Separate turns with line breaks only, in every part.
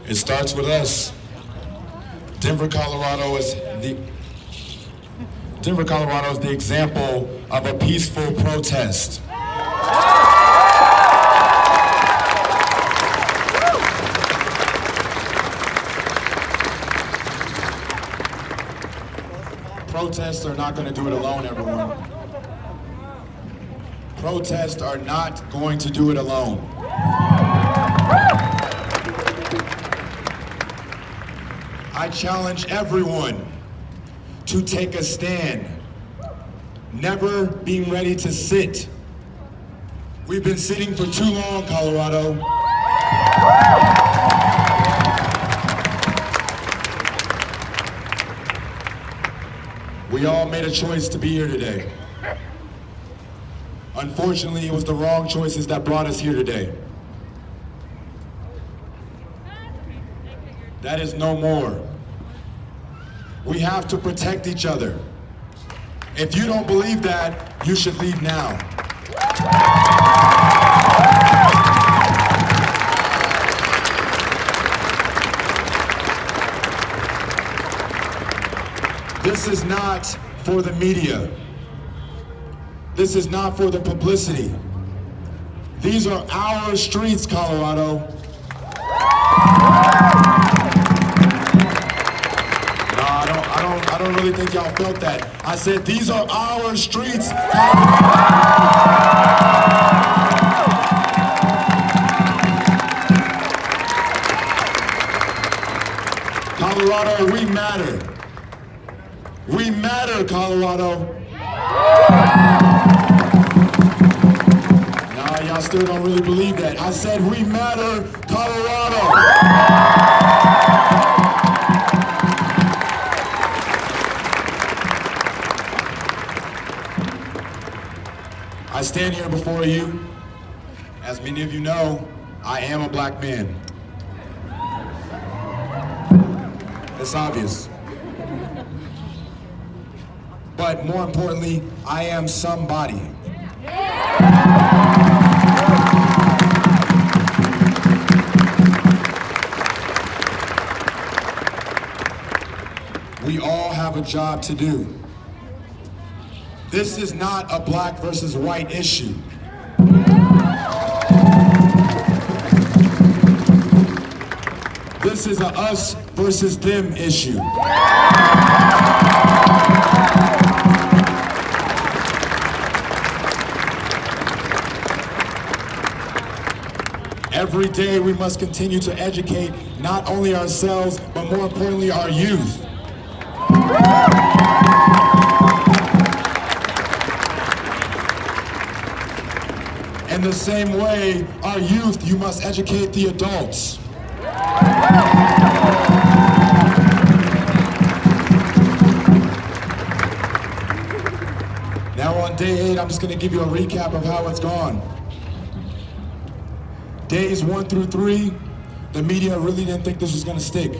It starts with us. Denver, Colorado is the example of a peaceful protest. Protests are not going to do it alone, everyone. Protests are not going to do it alone. I challenge everyone to take a stand, never being ready to sit. We've been sitting for too long, Colorado. We all made a choice to be here today. Unfortunately, it was the wrong choices that brought us here today. That is no more. We have to protect each other. If you don't believe that, you should leave now. This is not for the media. This is not for the publicity. These are our streets, Colorado. I don't really think y'all felt that. I said, these are our streets. Colorado, we matter. We matter, Colorado. Nah, y'all still don't really believe that. I said, we matter, Colorado. I stand here before you. As many of you know, I am a black man. It's obvious. But more importantly, I am somebody. We all have a job to do. This is not a black versus white issue. This is a us versus them issue. Every day we must continue to educate not only ourselves, but more importantly our youth. In the same way, our youth, you must educate the adults. Now on day 8, I'm just going to give you a recap of how it's gone. Days 1 through 3, the media really didn't think this was going to stick.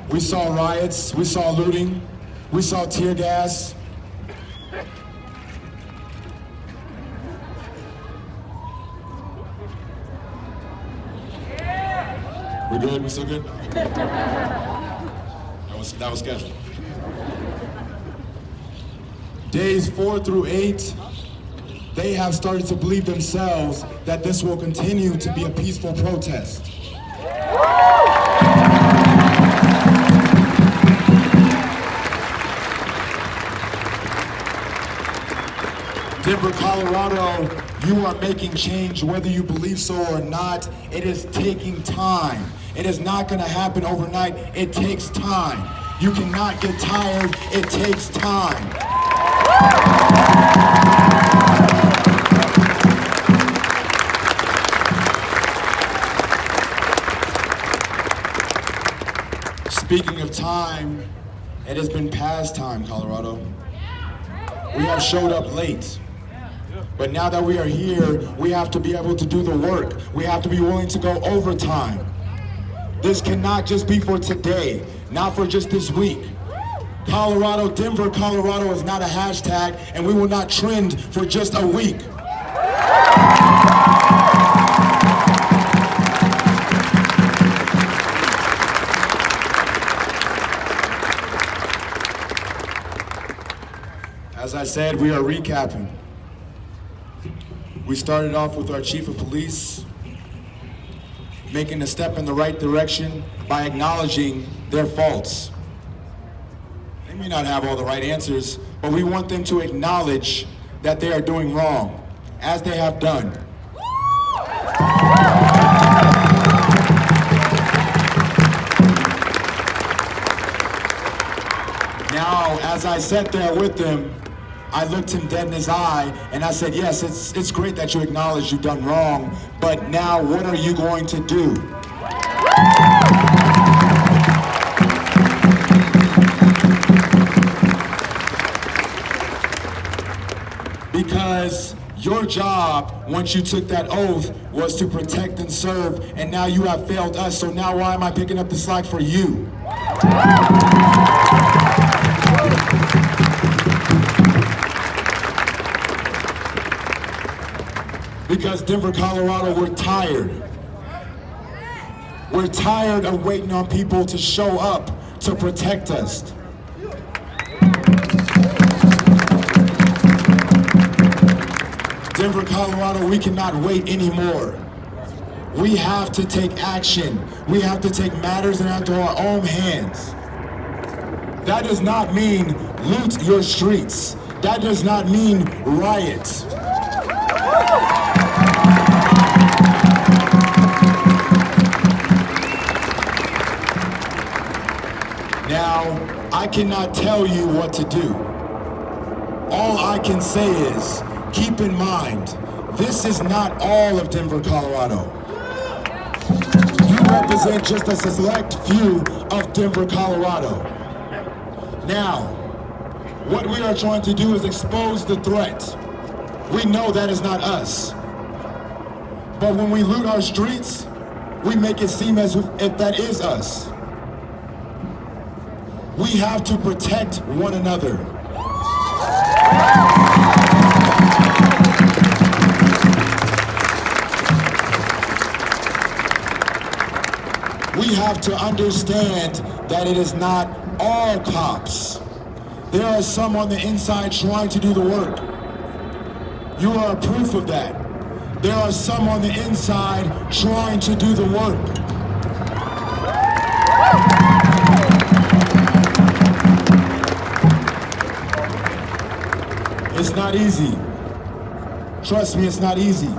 We saw riots, we saw looting, we saw tear gas. We good? We still good? That was scheduled. Days 4 through 8, they have started to believe themselves that this will continue to be a peaceful protest. Denver, Colorado, you are making change whether you believe so or not. It is taking time. It is not going to happen overnight. It takes time. You cannot get tired. It takes time. Speaking of time, it has been past time, Colorado. We have showed up late. But now that we are here, we have to be able to do the work. We have to be willing to go overtime. This cannot just be for today, not for just this week. Colorado, Denver, Colorado is not a hashtag, and we will not trend for just a week. As I said, we are recapping. We started off with our chief of police making a step in the right direction by acknowledging their faults. They may not have all the right answers, but we want them to acknowledge that they are doing wrong, as they have done. Now, as I sat there with them, I looked him dead in his eye and I said, yes, it's great that you acknowledge you've done wrong, but now what are you going to do? Because your job, once you took that oath, was to protect and serve, and now you have failed us, so now why am I picking up the slack for you? Because Denver, Colorado, we're tired. We're tired of waiting on people to show up to protect us. Denver, Colorado, we cannot wait anymore. We have to take action. We have to take matters into our own hands. That does not mean loot your streets. That does not mean riot. Now, I cannot tell you what to do. All I can say is, keep in mind, this is not all of Denver, Colorado. You represent just a select few of Denver, Colorado. Now, what we are trying to do is expose the threat. We know that is not us. But when we loot our streets, we make it seem as if that is us. We have to protect one another. We have to understand that it is not all cops. There are some on the inside trying to do the work. You are a proof of that. There are some on the inside trying to do the work. It's not easy. Trust me, it's not easy.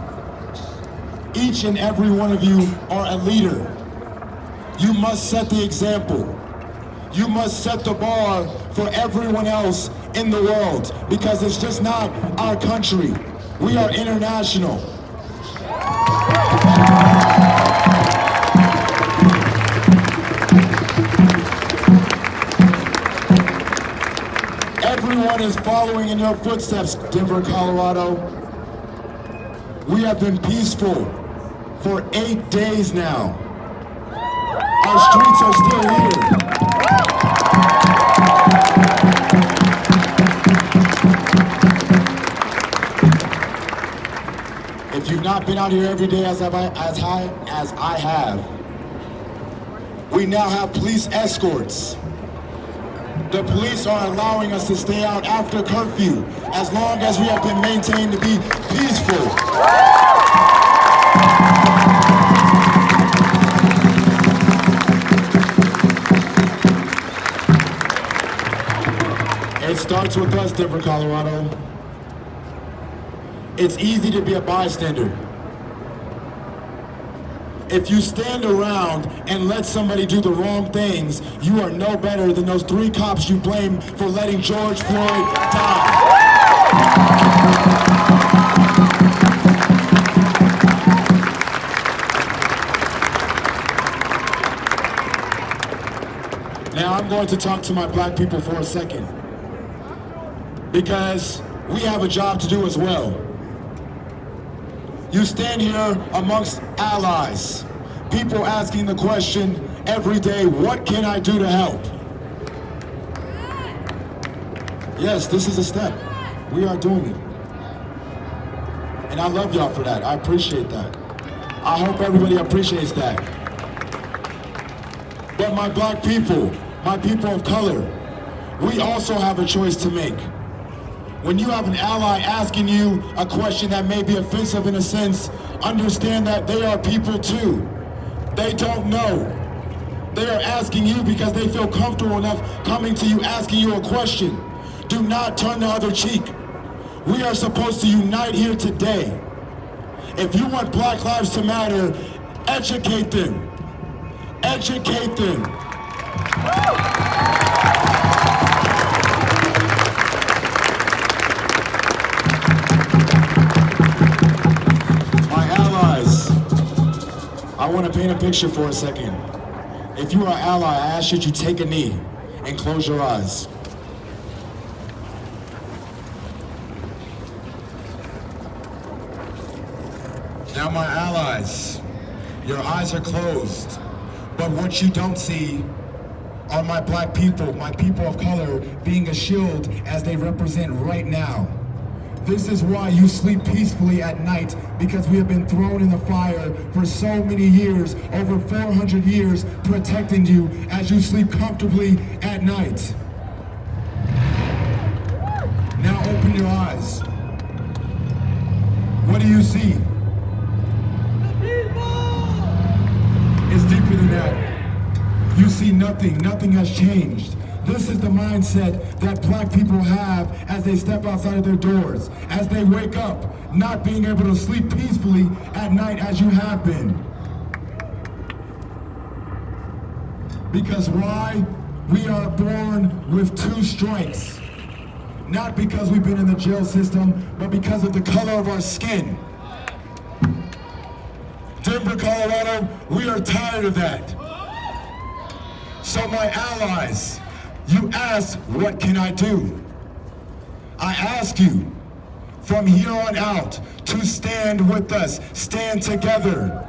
Each and every one of you are a leader. You must set the example. You must set the bar for everyone else in the world, because it's just not our country. We are international. Everyone is following in your footsteps, Denver, Colorado. We have been peaceful for 8 days now. Our streets are still here. If you've not been out here every day as I have, we now have police escorts. The police are allowing us to stay out after curfew as long as we have been maintained to be peaceful. It starts with us, Denver, Colorado. It's easy to be a bystander. If you stand around and let somebody do the wrong things, you are no better than those 3 cops you blame for letting George Floyd die. Now I'm going to talk to my black people for a second, because we have a job to do as well. You stand here amongst allies, people asking the question every day, what can I do to help? Yes, this is a step. We are doing it. And I love y'all for that. I appreciate that. I hope everybody appreciates that. But my black people, my people of color, we also have a choice to make. When you have an ally asking you a question that may be offensive in a sense, understand that they are people too. They don't know. They are asking you because they feel comfortable enough coming to you, asking you a question. Do not turn the other cheek. We are supposed to unite here today. If you want Black Lives to Matter, educate them. Educate them. My allies, I want to paint a picture for a second. If you are an ally, I ask you to take a knee and close your eyes. Now my allies, your eyes are closed, but what you don't see are my black people, my people of color, being a shield as they represent right now. This is why you sleep peacefully at night, because we have been thrown in the fire for so many years, over 400 years, protecting you as you sleep comfortably at night. Now open your eyes. What do you see? It's deeper than that. You see nothing. Nothing has changed. This is the mindset that black people have as they step outside of their doors, as they wake up, not being able to sleep peacefully at night as you have been. Because why? We are born with two strikes. Not because we've been in the jail system, but because of the color of our skin. Denver, Colorado, we are tired of that. So my allies, you ask, what can I do? I ask you, from here on out, to stand with us, stand together.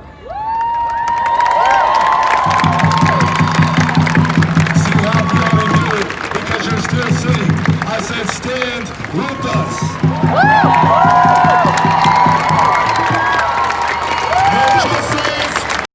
See how you only do it because you're still sitting. I said stand with us.